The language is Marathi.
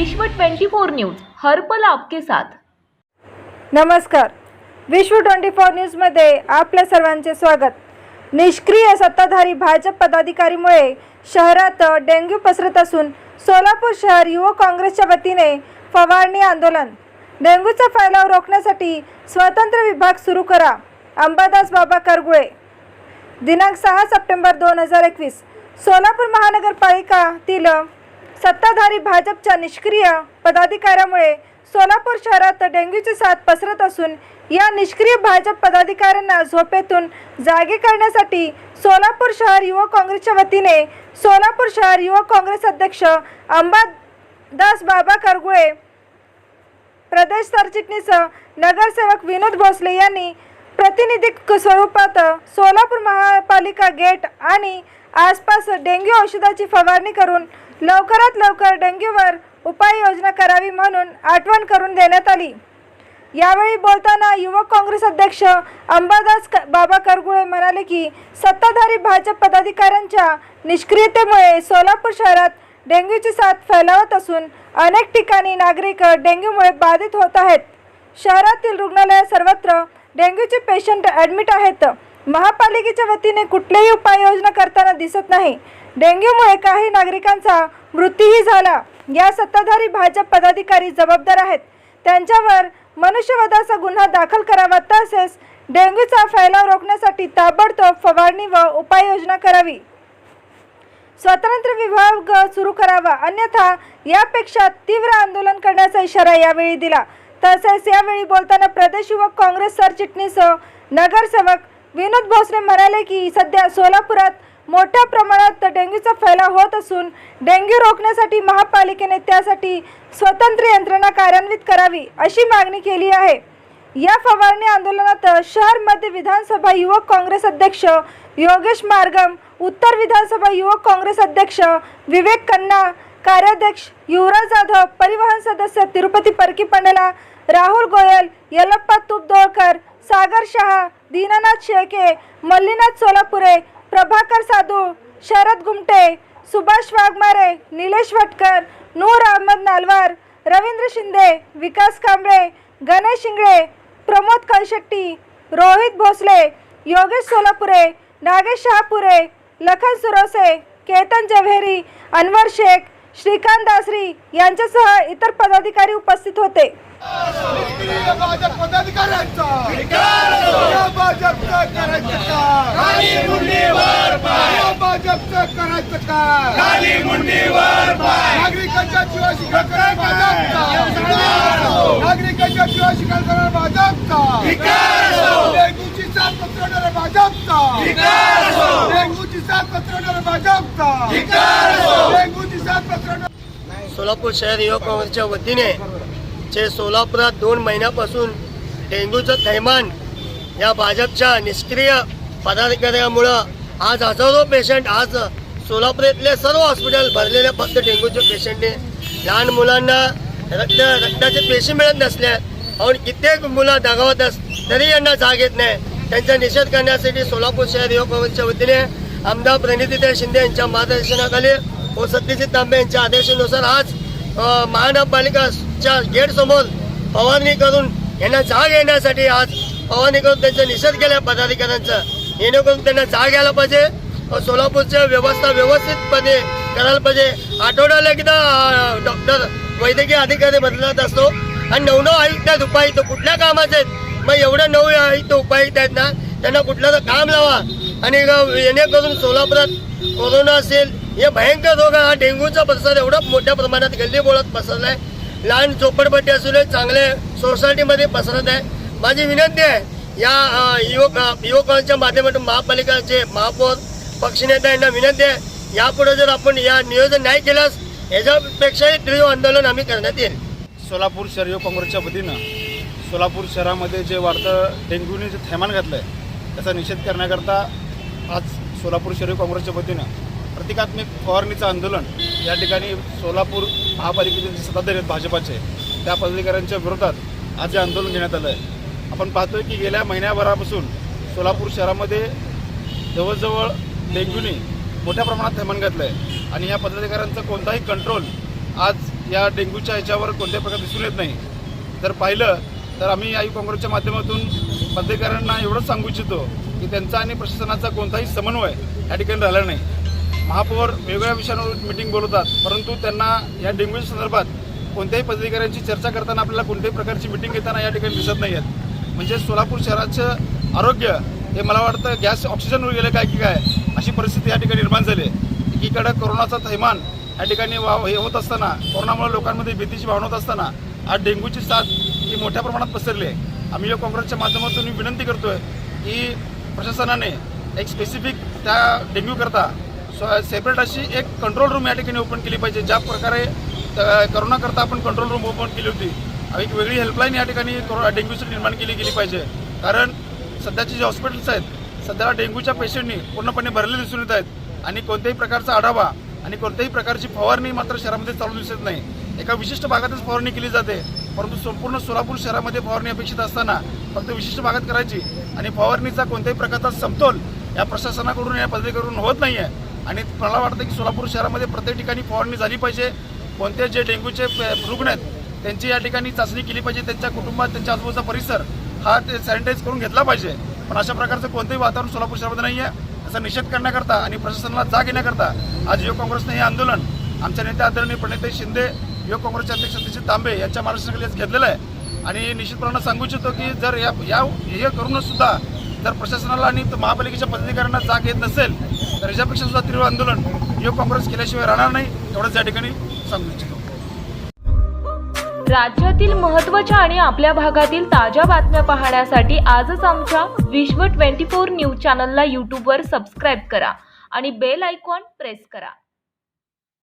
विश्व 24 न्यूज हर पल आपके साथ। नमस्कार, विश्व 24 न्यूजमध्ये आपल्या सर्वांचे स्वागत। निष्क्रिय सत्ताधारी भाजप पदाधिकारीमुळे शहरात डेंग्यू पसरत असून सोलापूर शहर युवक काँग्रेसच्या वतीने फवारणी आंदोलन। डेंग्यूचा फैलाव रोखण्यासाठी स्वतंत्र विभाग सुरू करा, अंबादास बाबा करगुळे। दिनांक 6 सप्टेंबर 2021 सोलापूर महानगरपालिकातील सत्ताधारी भाजपच्या निष्क्रिय पदाधिकाऱ्यामुळे सोलापूर शहरात डेंग्यूची साथ पसरत असून या निष्क्रिय भाजप पदाधिकाऱ्यांना झोपेतून जागे करण्यासाठी सोलापूर शहर युवक काँग्रेसच्या वतीने सोलापूर शहर युवक काँग्रेस अध्यक्ष अंबादास बाबा करगुळे, प्रदेश सरचिटणीस नगरसेवक विनोद भोसले यांनी प्रातिनिधिक स्वरूपात सोलापूर महापालिका गेट आणि आसपास डेंग्यू औषधाची फवारणी करून लवकरात लवकर डेंग्यूवर उपाययोजना करावी म्हणून आठवण करून देण्यात आली। यावेळी बोलताना युवक काँग्रेस अध्यक्ष अंबादास बाबा करगुळे म्हणाले की सत्ताधारी भाजप पदाधिकाऱ्यांच्या निष्क्रियतेमुळे सोलापूर शहरात डेंग्यूची साथ फैलावत असून अनेक ठिकाणी नागरिक डेंग्यूमुळे बाधित होत आहेत। शहरातील रुग्णालयात सर्वत्र डेंग्यूचे पेशंट ॲडमिट आहेत। महापालिकेच्या वतीने कुठलीही उपाययोजना करताना दिसत नाही। डेंग्यूमुळे काही नागरिकांचा मृत्यूही झाला। या सत्ताधारी भाजप पदाधिकारी जबाबदार आहेत, त्यांच्यावर मनुष्यवधाचा गुन्हा दाखल करावा तसेच डेंग्यूचा फैलाव रोखण्यासाठी ताबडतोब फवारणी व उपाययोजना करावी। स्वतंत्र विभाग सुरू करावा, अन्यथा यापेक्षा तीव्र आंदोलन करण्याचा इशारा यावेळी दिला। तसेच यावेळी बोलताना प्रदेश युवक काँग्रेस सरचिटणीस नगरसेवक विनोद भोसले म्हणाले की सध्या सोलापुरात मोठ्या प्रमाणात डेंग्यूचा फैलाव होत असून डेंग्यू रोखण्यासाठी महापालिकेने त्यासाठी स्वतंत्र यंत्रणा कार्यान्वित करावी अशी मागणी केली आहे। या फवारणी आंदोलनात शहर मध्य विधानसभा युवक काँग्रेस अध्यक्ष योगेश मार्गम, उत्तर विधानसभा युवक काँग्रेस अध्यक्ष विवेक खन्ना, कार्याध्यक्ष युवराज जाधव, परिवहन सदस्य तिरुपती परकी पंडला, राहुल गोयल, यल्लप्पा तुपदोळकर, सागर शहा, दीनानाथ शेळके, मल्लीनाथ सोलापुरे, प्रभाकर साधू, शरद गुमटे, सुभाष वाघमारे, निलेश वटकर, नूर अहमद नालवार, रवींद्र शिंदे, विकास कांबळे, गणेश शिंगळे, प्रमोद कळशेट्टी, रोहित भोसले, योगेश सोलापुरे, नागेश शहापुरे, लखन सुरोसे, केतन जव्हेरी, अनवर शेख, श्रीकांत दासरी यांच्यासह इतर पदाधिकारी उपस्थित होते। भाजप पदाधिकाऱ्यांचा भाजपचं करायचं का खाली मुंडीवर पाय, भाजपचं करायचं का खाली मुंडीवर पाय, नागरिकांच्या जीवाशी खेळ करणारा भाजपचा, नागरिकांच्या जीवाशी खेळ करणारा भाजपचा, डेंग्यूची साथ पसरवणारा भाजपचा, डेंग्यूची साथ पसरवणारा भाजपचा, डेंग्यूची साथ पसरवणारा। सोलापूर शहर युवक काँग्रेसच्या वतीने जे सोलापुरात 2 महिन्यापासून डेंग्यूचं थैमान या भाजपच्या निष्क्रिय पदाधिकाऱ्यामुळं आज हजारो पेशंट, आज सोलापुरातले सर्व हॉस्पिटल भरलेले फक्त डेंग्यूचे पेशंटने। लहान मुलांना रक्ताचे पेशी मिळत नसल्या और कित्येक मुलं दगावत तरी यांना जाग येत नाही। त्यांचा निषेध करण्यासाठी सोलापूर शहर युवक काँग्रेसच्या वतीने आमदार प्रणितीताई शिंदे यांच्या मार्गदर्शनाखाली व सत्यजित तांबे यांच्या आदेशानुसार आज महानगरपालिकाच्या गेट समोर फवारणी करून यांना जाग येण्यासाठी आज फवारणी करून त्यांचा निषेध केला पदाधिकाऱ्यांचा, जेणेकरून त्यांना जाग यायला पाहिजे व सोलापूरच्या व्यवस्था व्यवस्थितपणे करायला पाहिजे। आठवड्याला एकदा डॉक्टर वैद्यकीय अधिकारी बदलत असतो आणि 9 आयुक्त आहेत, उपायुक्त कुठल्या कामाचे आहेत, मग एवढं 9 आयुक्त उपायुक्त आहेत ना, त्यांना कुठलं तर काम लावा आणि जेणेकरून सोलापुरात कोरोना असेल हे भयंकर रोग, हा डेंग्यूचा प्रसार एवढा मोठ्या प्रमाणात गल्ली बोळात पसरला आहे। लहान झोपडपट्टी असू दे, चांगले सोसायटीमध्ये पसरत आहे। माझी विनंती आहे या युवकांच्या माध्यमातून महापालिकाचे महापौर पक्षनेता यांना विनंती आहे, यापुढे जर आपण या नियोजन नाही केल्यास याच्यापेक्षाही तीव्र आंदोलन आम्ही करण्यात येईल। सोलापूर शहर युवक काँग्रेसच्या वतीनं सोलापूर शहरामध्ये जे वाढतं डेंग्यूने जे थैमान घातलं आहे त्याचा निषेध करण्याकरता आज सोलापूर शहर युवक काँग्रेसच्या वतीनं प्रतिकात्मक फवारणीचं आंदोलन या ठिकाणी सोलापूर महापालिकेचे जे सत्ताधारी आहेत भाजपाचे त्या पदाधिकाऱ्यांच्या विरोधात आज हे आंदोलन घेण्यात आलं आहे। आपण पाहतोय की गेल्या महिन्याभरापासून सोलापूर शहरामध्ये जवळजवळ डेंग्यूने मोठ्या प्रमाणात थैमान घातलं आहे आणि या पदाधिकाऱ्यांचा कोणताही कंट्रोल आज या डेंग्यूच्या ह्याच्यावर कोणत्याही प्रकारे दिसून येत नाही. जर पाहिलं तर आम्ही आई काँग्रेसच्या माध्यमातून पदाधिकाऱ्यांना एवढंच सांगू इच्छितो की त्यांचा आणि प्रशासनाचा कोणताही समन्वय या ठिकाणी राहिला नाही. महापौर वेगवेगळ्या विषयांवर मीटिंग बोलवतात, परंतु त्यांना या डेंग्यूच्या संदर्भात कोणत्याही पदाधिकाऱ्यांची चर्चा करताना आपल्याला कोणत्याही प्रकारची मीटिंग घेताना या ठिकाणी दिसत नाही आहेत. म्हणजे सोलापूर शहराचं आरोग्य हे मला वाटतं गॅस ऑक्सिजनवर गेलं काय की काय अशी परिस्थिती या ठिकाणी निर्माण झाली आहे. एकीकडे कोरोनाचा थैमान या ठिकाणी हे होत असताना, कोरोनामुळे लोकांमध्ये भीतीची भावना होत असताना आज डेंग्यूची साथ ही मोठ्या प्रमाणात पसरली आहे. आम्ही या काँग्रेसच्या माध्यमातून विनंती करतोय की प्रशासनाने एक स्पेसिफिक त्या डेंग्यू करता सेपरेट अशी एक कंट्रोल रूम या ठिकाणी ओपन केली पाहिजे. ज्या प्रकारे करोना करता आपण कंट्रोल रूम ओपन केली होती, एक वेगळी हेल्पलाईन या ठिकाणी डेंग्यूची निर्माण केली गेली पाहिजे. कारण सध्याची जे हॉस्पिटल्स आहेत सध्या डेंग्यूच्या पेशंटनी पूर्णपणे भरले दिसून येत आहेत आणि कोणत्याही प्रकारचा आढावा आणि कोणत्याही प्रकारची फवारणी मात्र शहरामध्ये चालू दिसत नाही. एका विशिष्ट भागातच फवारणी केली जाते, परंतु संपूर्ण सोलापूर शहरामध्ये फवारणी अपेक्षित असताना फक्त विशिष्ट भागात करायची आणि फवारणीचा कोणत्याही प्रकारचा समतोल या प्रशासनाकडून या पद्धतीकडून होत नाही आहे. आणि मला वाटतं की सोलापूर शहरामध्ये प्रत्येक ठिकाणी फवारणी झाली पाहिजे. कोणते जे डेंग्यूचे रुग्ण आहेत त्यांची या ठिकाणी चाचणी केली पाहिजे. त्यांच्या कुटुंबात त्यांच्या आजूबाजूचा परिसर हा ते सॅनिटाईज करून घेतला पाहिजे. पण अशा प्रकारचं कोणतंही वातावरण सोलापूर शहरामध्ये नाही आहे. त्याचा निषेध करण्याकरता आणि प्रशासनाला जाग येण्याकरता आज युवक काँग्रेसने हे आंदोलन आमच्या नेते आदरणीय प्रणिताई शिंदे, युवक काँग्रेसचे अध्यक्ष सतीश तांबे यांच्या मार्गदर्शनाखाली घेतलेलं आहे. आणि निश्चितपणे सांगू इच्छितो की जर हे करूनच सुद्धा जर प्रशासनाला आणि महापालिकेच्या पदाधिकाऱ्यांना जाग येत नसेल तर याच्यापेक्षा सुद्धा तीव्र आंदोलन युवक काँग्रेस केल्याशिवाय राहणार नाही, एवढंच या ठिकाणी सांगू इच्छितो. राज्यातील महत्त्वाच्या आणि आपल्या भागातील ताज्या बातम्या पाहण्यासाठी आजच आमच्या विश्व 24 न्यूज चॅनलला यूट्यूबवर सबस्क्राईब करा आणि बेल आयकॉन प्रेस करा.